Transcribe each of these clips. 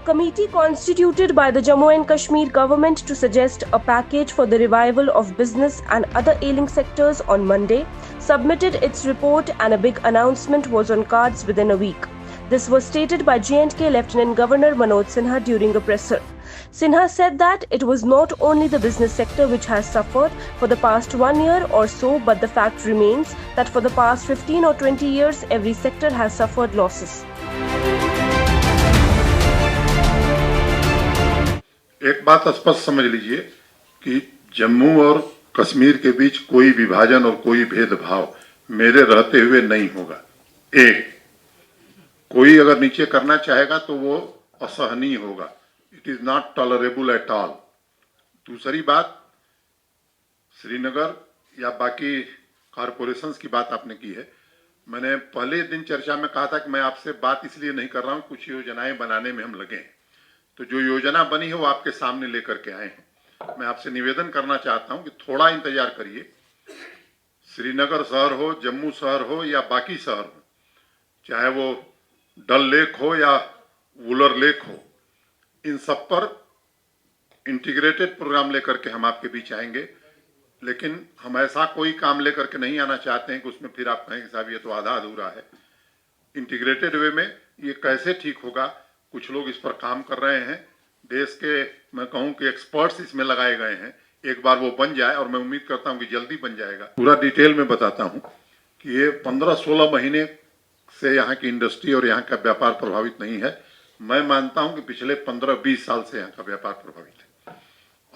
committee constituted by the Jammu and Kashmir government to suggest a package for the revival of business and other ailing sectors on Monday submitted its report, and a big announcement was on cards within a week. This was stated by J&K Lieutenant Governor Manoj Sinha during a presser. Sinha said that it was not only the business sector which has suffered for the past 1 year or so, but the fact remains that for the past 15 or 20 years, every sector has suffered losses. एक बात स्पष्ट समझ लीजिए कि जम्मू और कश्मीर के बीच कोई विभाजन और कोई भेदभाव मेरे रहते हुए नहीं होगा। एक, कोई अगर नीचे करना चाहेगा तो वो असहनीय होगा। It is not tolerable at all. दूसरी बात, श्रीनगर या बाकी कॉरपोरेशंस की बात आपने की है। मैंने पहले दिन चर्चा में कहा था कि मैं आपसे बात इसलिए नहीं कर रहा हूं, कुछ योजनाएं बनाने में हम लगे हैं, तो जो योजना बनी है वो आपके सामने लेकर के आए हैं। मैं आपसे निवेदन करना चाहता हूं कि थोड़ा इंतजार करिए। श्रीनगर शहर हो, जम्मू शहर हो या बाकी शहर हो, चाहे वो डल लेक हो या वुलर लेक हो, इन सब पर इंटीग्रेटेड प्रोग्राम लेकर के हम आपके बीच आएंगे। लेकिन हम ऐसा कोई काम लेकर के नहीं आना चाहते हैं कि उसमें फिर आप कहें कि साहब ये तो आधा अधूरा है। इंटीग्रेटेड वे में ये कैसे ठीक होगा, कुछ लोग इस पर काम कर रहे हैं। देश के मैं कहूं कि एक्सपर्ट्स इसमें लगाए गए हैं। एक बार वो बन जाए, और मैं उम्मीद करता हूं कि जल्दी बन जाएगा। पूरा डिटेल में बताता हूं कि ये 15-16 महीने से यहाँ की इंडस्ट्री और यहाँ का व्यापार प्रभावित नहीं है। मैं मानता हूं कि पिछले 15-20 साल से यहाँ का व्यापार प्रभावित है।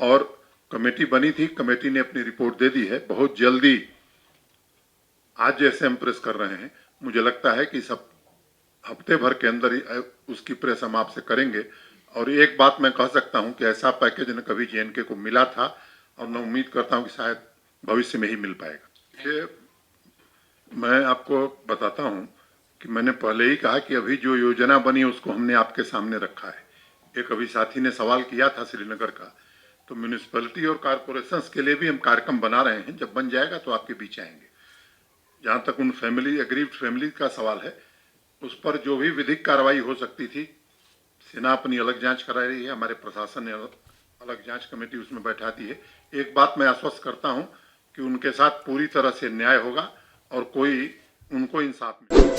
और कमेटी बनी थी, कमेटी ने अपनी रिपोर्ट दे दी है। बहुत जल्दी, आज जैसे हम प्रेस कर रहे हैं, मुझे लगता है कि सब हफ्ते भर के अंदर ही उसकी प्रेस हम आपसे करेंगे। और एक बात मैं कह सकता हूं कि ऐसा पैकेज न कभी JNK को मिला था, और मैं उम्मीद करता हूं कि शायद भविष्य में ही मिल पाएगा। ये मैं आपको बताता हूं कि मैंने पहले ही कहा कि अभी जो योजना बनी उसको हमने आपके सामने रखा है। एक अभी साथी ने सवाल किया था श्रीनगर का, तो म्यूनिसिपैलिटी और कॉरपोरेशंस के लिए भी हम कार्यक्रम बना रहे हैं। जब बन जाएगा तो आपके बीच आएंगे। जहां तक उन एग्रीव्ड फैमिली का सवाल है, उस पर जो भी विधिक कार्रवाई हो सकती थी, सेना अपनी अलग जांच करा रही है, हमारे प्रशासन ने अलग जांच कमेटी उसमें बैठा दी है। एक बात मैं आश्वस्त करता हूं कि उनके साथ पूरी तरह से न्याय होगा और कोई उनको इंसाफ मिलेगा।